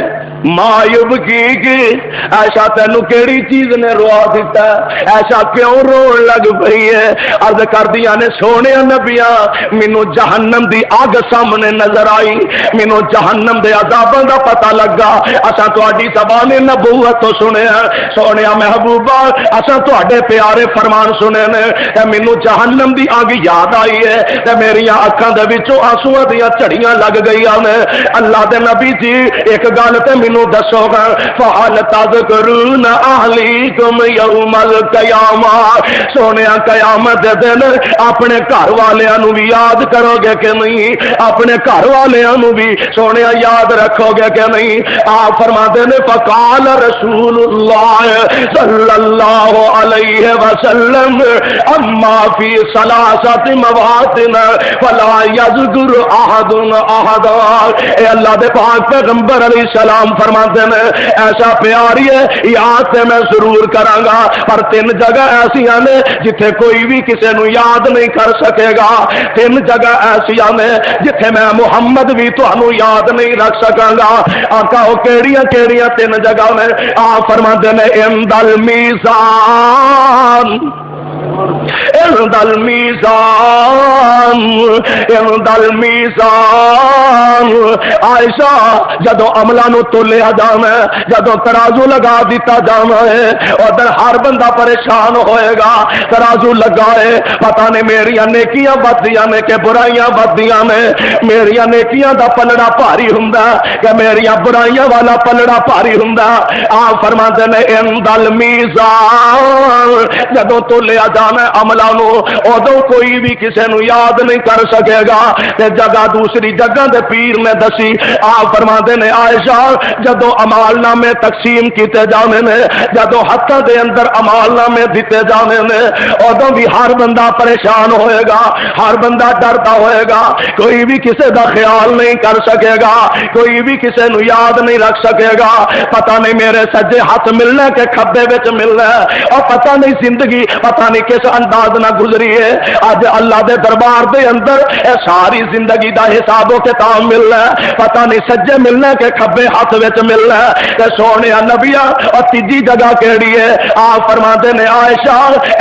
مایوب کی ایسا تینو کیڑی چیز نے روا دیتا ہے ایسا کیوں رون لگ پئی ہے عرض کر دیا نے سونے نبیاں مینوں جہنم دی آگ سامنے نظر آئی مینوں جہنم دے عذاباں دا پتہ لگا اساں تہاڈی زبان نبوت تو سنیا سونے محبوبہ اساں تہاڈے پیارے فرمان سنے نے تے مینوں جہنم دی آگ یاد آئی ہے تے میری اکھاں دے وچوں آنسواں دیاں جھڑیاں لگ گئیاں نے اللہ دے نبی جی ایک گل تے مینوں دسو گا فَحَلْ تَذْكُرُونَ أَهْلِيكُمْ يَوْمَ الْقِيَامَةِ سونیا قیامت دن اپنے گھر والیاں نو بھی یاد کرو گے کہ نہیں اپنے گھر والیاں نو بھی سونیا یاد رکھو گے کہ نہیں آپ فرماتے ہیں فقال رسول اللہ صلی اللہ علیہ وسلم اما فی ثلاثۃ مواطن فلا یذکر احد احدا اے اللہ دے پاک پیغمبر علیہ السلام فرماتے ہیں ایسا پیاری ہے یاد سے میں ضرور کراں گا پر تین جگہ ایسیاں نے جتھے کوئی بھی کسی نو یاد نہیں کر سکے گا تین جگہ ایسیاں نے جتھے میں محمد بھی تانوں یاد نہیں رکھ سکاں گا آقا او کیڑیاں کیڑیاں تین جگہ میں آپ فرماتے ہیں عند المیزان عند المیزان عند المیزان عائشہ جدو عملہ نو تولیا جانا ہے جدو ترازو لگا دیتا جانا ہے ادھر ہر بندہ پریشان ہوئے گا ترازو لگائے پتہ نہیں میری نیکیاں بدیاں نے کہ برائیاں بدیاں نے میری نیکیاں دا پلڑا بھاری ہوندا کہ میری برائیاں والا پلڑا بھاری ہوندا آپ فرماتے ہیں عند المیزان جدو تولیا جانا عملہ نو ادو کوئی بھی کسی نو یاد نہیں کر سکے گا تے جگہ دوسری جگہ دے پیر نے دسی آپ فرماتے نے عائشہ جدو امال نامے تقسیم کیتے جانے نے جدو ہتھاں دے اندر امال نامے دیتے جانے نے ادو بھی ہر بندہ پریشان ہوئے گا ہر بندہ ڈرتا ہوئے گا کوئی بھی کسی دا خیال نہیں کر سکے گا کوئی بھی کسی نو یاد نہیں رکھ سکے گا پتہ نہیں میرے سجے ہاتھ ملنا کہ کھبے وچ ملنا اور پتہ نہیں زندگی پتہ نہیں کس انداز نہ گزری ہے اج اللہ دے دربار دے اندر اے ساری زندگی دا حساب و کتاب ملنا پتہ نہیں سجے ملنا کہ کھبے ہاتھ وچ ملنا تے سونے نبیاں اور تیجی جگہ کیڑی ہے آپ فرماتے نے عائشہ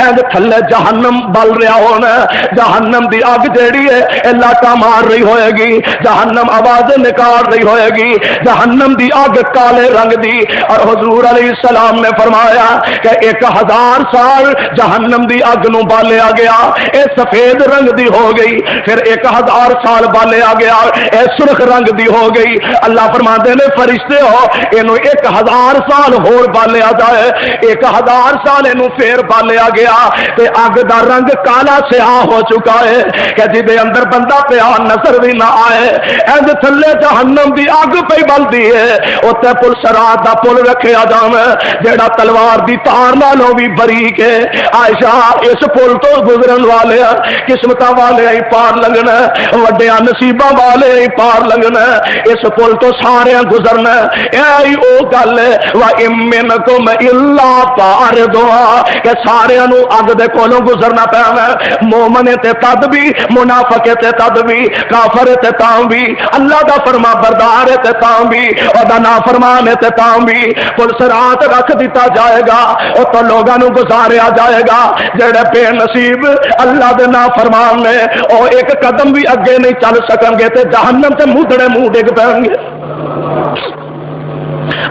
اند تھلے جہنم بل رہا ہونا جہنم دی اگ جیڑی ہے اے لاٹا مار رہی ہوئے گی جہنم آوازیں نکال رہی ہوئے گی جہنم دی اگ کالے رنگ دی اور حضور علیہ السلام نے فرمایا کہ 1000 سال جہنم دی اگ نو بالیا گیا اے سفید رنگ دی ہو گئی پھر 1000 سال بالیا گیا اے سرخ رنگ دی ہو گئی اللہ فرماتے نے فرشتے ہو اینو 1000 سال ہور بالیا جائے 1000 سال اینو پھر بالیا گیا تے اگ دا رنگ کالا سیاہ ہو چکا ہے کہ جدے اندر بندہ پیا نظر بھی نہ آئے اند تھلے جہنم دی اگ پہ بلدی ہے اوتے پل سرات دا پل رکھیا جاوے جیڑا تلوار دی تار نالوں بھی بریک ہے عائشہ اس پل تو گزرن والے قسمتاں والے ہی پار لنگنا وڈیاں نصیباں والے ہی پار لنگنا اس پل تو سارے گزرنا اے او گل وا امنکم الا واردھا کہ سارے نو اگ دے کولوں گزرنا پینا مومن تے تد بھی منافق تے تد بھی کافر تے تاں بھی اللہ دا فرما بردار تے تاں بھی او دا نافرمان تے تاں بھی پل صراط رکھ دیتا جائے گا او تو لوگاں نو گزاریا جائے گا جڑے بے نصیب اللہ دے نافرمان نے اور ایک قدم بھی اگے نہیں چل سکن گے تے جہنم تے مودڑے منہ ڈگ پین گے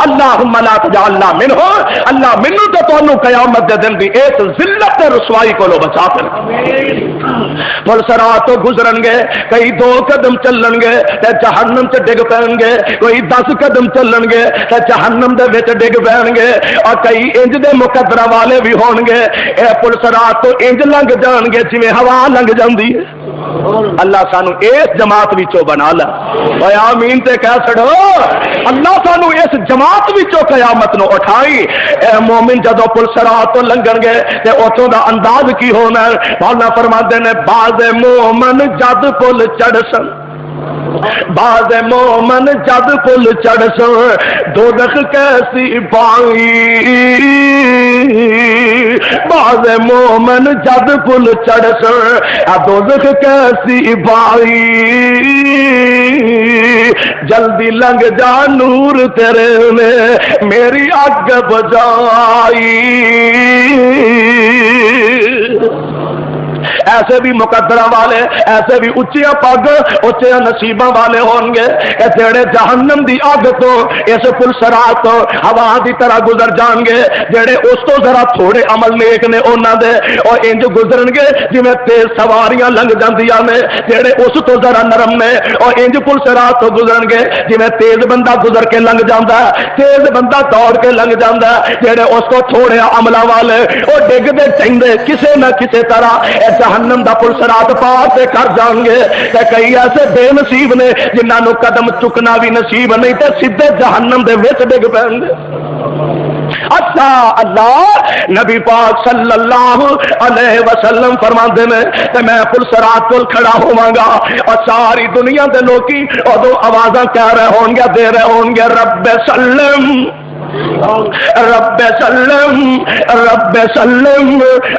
اللہم لا تجعلنا منہ اللہ منو تو تانوں قیامت دے دن دی اس ذلت تے رسوائی کو لو بچا کر پل صراط تو گزرن گے کئی 2 قدم چلن گے تے جہنم تے ڈگ پین گے کوئی 10 قدم چلن گے تے جہنم دے وچ ڈگ پین گے اور کئی انج دے مقدرہ والے بھی ہون گے اے پل صراط تو انج لنگ جان گے جویں ہوا لنگ جاندی ہے اللہ سانو اس جماعت وچوں بنا لا اے آمین تے کہہ چھڑو اللہ سانو اس جماعت وچوں قیامت نو اٹھائی اے مومن جدوں پل صراط تو لنگن گے تے اوتھوں دا انداز کی ہونا مولا فرماندے نے باز مومن جد پل چڑھسن باز مومن جد پل چڑھسن دوزخ کیسی بائی باز مومن جد پل چڑھسن دوزخ کیسی بائی جلدی لنگ جا نور تیرے نے میری اگ بجائی ایسے بھی مقدرہ والے ایسے بھی اچھیا پگ اچھیا نصیبہ والے ہون گے کہ جڑے جہنم دی آگ تو اس پل صراط تو ہوا دی طرح گزر جان گے جڑے اس تو ذرا تھوڑے عمل نیک نے انہاں دے اور انج گزرن گے جویں تیز سواریاں لنگ جاندیاں نے جڑے اس تو ذرا نرم نے اور انج پل صراط تو گزرن گے جویں تیز بندہ گزر کے لنگ جاندا ہے تیز بندہ دوڑ کے لنگ جاندا ہے جڑے اس کو تھوڑے عملہ والے او ڈگ دے چہندے کسے نہ کسے طرح جہنم دا پل صراط پار تے کر جان گے تے کئی ایسے بے نصیب نے جنہاں نو قدم چکنا بھی نصیب نہیں تے سیدھے جہنم دے وچ ڈگ پین گے اچھا اللہ نبی پاک صلی اللہ علیہ وسلم فرماندے نے کہ میں پل صراط پل کھڑا ہوواں گا اور ساری دنیا دے لوکی اودوں آوازاں کہہ رہے ہون گے دے رہے ہون گے رب سلم رب سلم رب سلم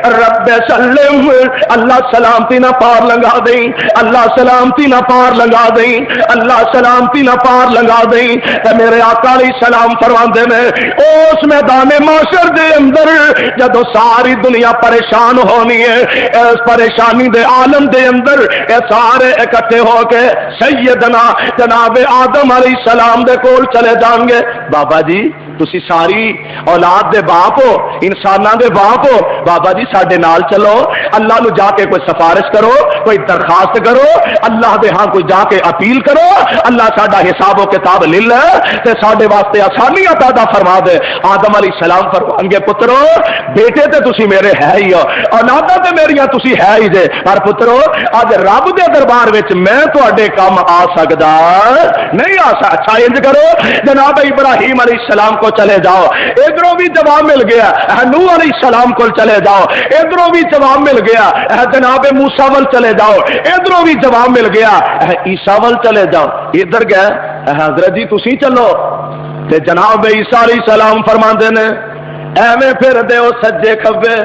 رب سلم اللہ سلامتی نہ پار لگا دیں اللہ سلامتی نہ پار لگا دیں اللہ سلامتی نہ پار لگا دیں کہ میرے آقا علیہ السلام فرماندے نے اس میدان معاشر دے اندر جدو ساری دنیا پریشان ہونی ہے اس پریشانی دے عالم دے اندر اے سارے اکٹھے ہو کے سیدنا جناب آدم علیہ السلام دے کول چلے جان گے بابا جی تسی ساری اولاد دے باپ ہو انساناں دے باپ ہو بابا جی ساڈے نال چلو اللہ نو جا کے کوئی سفارش کرو کوئی درخواست کرو اللہ دے ہاں کوئی جا کے اپیل کرو اللہ ساڈا حساب و کتاب لے لے تے ساڈے واسطے آسانیاں پیدا فرما دے آدم علیہ السلام فرمان گے پترو بیٹے تے تسی میرے ہے ہی ہو اولاداں تے میریاں تسی ہے ہی جے پر پترو اج رب دے دربار وچ میں تواڈے کام آ سکدا نہیں آ سکدا اچھا انج کرو جناب ابراہیم علیہ السلام کو چلے جاؤ ادھروں بھی جواب مل گیا نوح علیہ السلام کو چلے جاؤ ادھروں بھی جواب مل گیا جناب موسیٰ ول چلے جاؤ ادھروں بھی جواب مل گیا عیسیٰ ول چلے جاؤ ادھر گئے حضرت جی تسی چلو تے جناب عیسیٰ علیہ السلام فرماندے نے ایویں پھر دیو سجے کھبے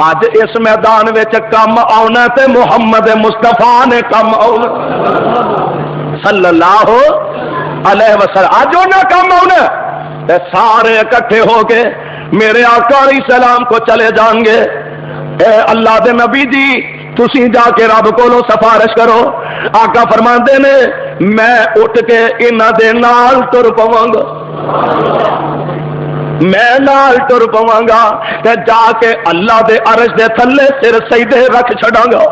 اج اس میدان وچ کم آنا تے محمد مصطفیٰ نے کم آنا صلی اللہ علیہ وسلم اج انہاں کم آنا تے سارے اکٹھے ہو کے میرے آقا علیہ السلام کو چلے جان گے اے اللہ دے نبی جی تسی جا کے رب کولو سفارش کرو آقا فرماندے نے میں اٹھ کے انہاں دے نال ٹر پواں گا میں نال ٹر پواں گا تے جا کے اللہ دے عرش دے تھلے سر سجدے رکھ چھڑاں گا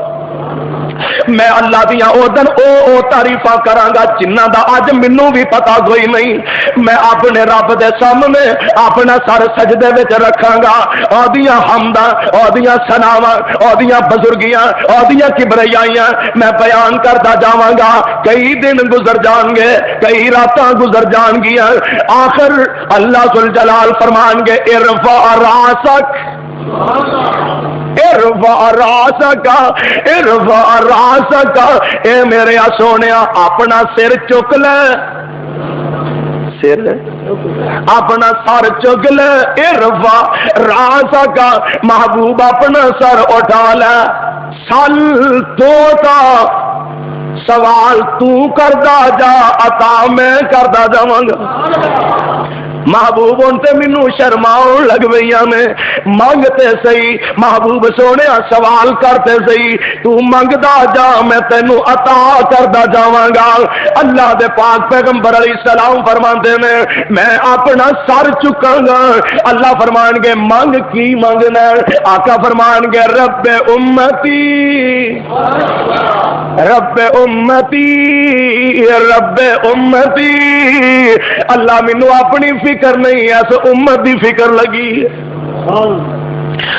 میں اللہ دیاں او دن او تعریفاں کراں گا جنہاں دا اج مینوں بھی پتہ کوئی نہیں میں اپنے رب دے سامنے اپنا سر سجدے وچ رکھاں گا اودیاں حمداں اودیاں ثناواں اودیاں بزرگیاں اودیاں کبریائیاں میں بیان کردا جاواں گا کئی دن گزر جان گے کئی راتاں گزر جان گیاں آخر اللہ ذوالجلال فرمان گے ارفع راسک ارفع راسک ارفع راسک اے میرے سونیا اپنا سر چک لے سر اپنا سر چک لے ارفع راسک محبوب اپنا سر اٹھا لے سل تو تا سوال تو کردا جا عطا میں کردا جاواں گا محبوب تے مینوں شرماؤن لگ پئیاں نے منگتے سہی محبوب سونے سوال کرتے سہی تو منگدا جا میں تینوں عطا کردا جاواں گا اللہ دے پاک پیغمبر علیہ السلام فرماندے نے میں اپنا سر چکاں گا اللہ فرمان گے منگ کی منگنا آقا فرمان گے رب امتی رب امتی رب امتی اللہ مینوں اپنی فکر نہیں ایس امت دی فکر لگی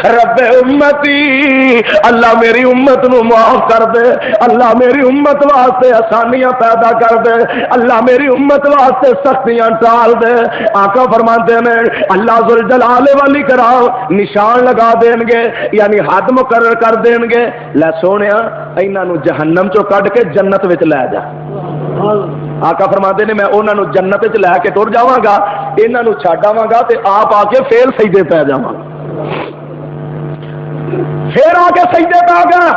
رب امتی اللہ میری امت نو معاف کر دے اللہ میری امت واسطے آسانیاں پیدا کر دے اللہ میری امت واسطے سختیاں ٹال دے آقا فرماتے ہیں اللہ ذوالجلال والی کرا نشان لگا دیں گے یعنی حد مقرر کر دیں گے لے سونیا انہاں نو جہنم چوں کڈ کے جنت وچ لے جا آقا فرماتے ہیں میں انہاں نو جنت وچ لے کے ٹر جاواں گا انہاں نو چھڈ آواں گا تے آپ آ کے پھر سجدے پے جاواں پھر آ کے سجدے پہ آ گیا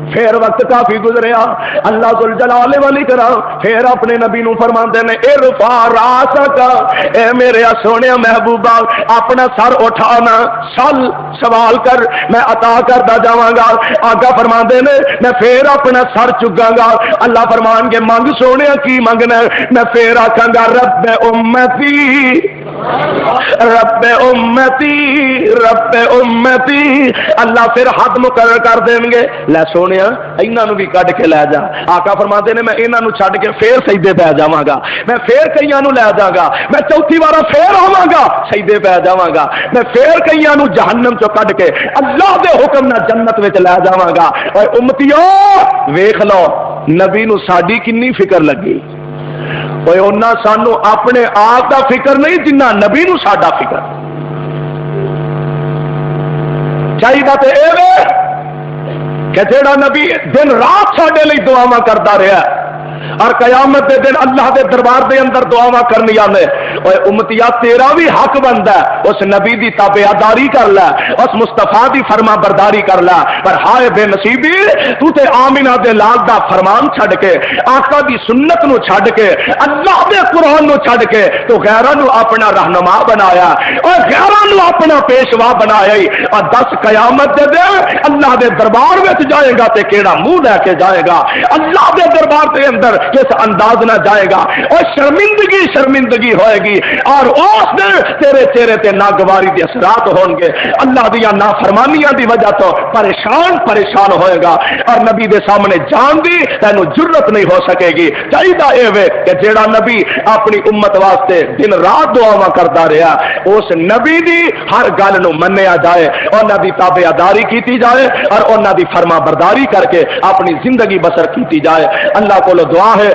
پھر وقت کافی گزریا اللہ ذوالجلال والی کرا پھر اپنے نبی نو فرماندے نے ارفع راسک اے میرے سونے محبوبہ اپنا سر اٹھانا سل سوال کر میں عطا کردا جاواں گا آقا فرماندے نے میں پھر اپنا سر چگاں گا اللہ فرمان گے منگ سونے کی منگنا میں پھر آکھاں گا رب امتی رب امتی رب امتی اللہ پھر حد مقرر کر دیں گے لے سونے انہاں نو بھی کڈ کے لے جا آقا فرماتے نے میں انہاں نو چھڈ کے پھر سجدے پہ جاواں گا میں پھر کئیاں نو لے جاواں گا میں چوتھی بار پھر آواں گا سجدے پہ جاواں گا میں پھر کئیاں نو جہنم چوں کڈ کے اللہ دے حکم نال جنت وچ لے جاواں گا اے امتیو ویکھ لو نبی نو ساڈی کنی فکر لگی اوے انہاں سانو اپنے آپ دا فکر نہیں جنہ نبی نو ساڈا فکر چاہیے تے اے وے کہ جیڑا نبی دن رات ساڈے لئی دعاواں کردا رہیا اور قیامت دے دن اللہ دے دربار دے اندر دعاواں کرنیاں نے اوے امتیا تیرا بھی حق بندا ہے اس نبی دی تابعداری کر لے اس مصطفیٰ دی فرما برداری کر لے پر ہائے بے نصیبی تو تے آمینہ دے لال دا فرمان چھڈ کے آقا دی سنت نو چھڈ کے اللہ دے قرآن نو چھڈ کے تو غیراں نو اپنا رہنما بنایا اور غیراں نو اپنا پیشوا بنایا اور دس قیامت دے دن اللہ دے دربار وچ جائے گا تے کیڑا منہ لے کے جائے گا اللہ دے دربار دے اندر کس انداز نہ جائے گا اور شرمندگی شرمندگی ہوئے گی اور اس دن تیرے چہرے تے ناگواری کے اثرات ہوں گے اللہ دیا نافرمانیاں دی وجہ تو پریشان ہوئے گا اور نبی دے سامنے جان دی تینوں جرت نہیں ہو سکے گی چاہیے اے وے کہ جیڑا نبی اپنی امت واسطے دن رات دعاواں کرتا رہا اس نبی دی ہر گل نو منیا جائے اور انہاں دی تابعداری کیتی جائے اور انہاں دی فرما برداری کر کے اپنی زندگی بسر کیتی جائے اللہ کو دعا ہے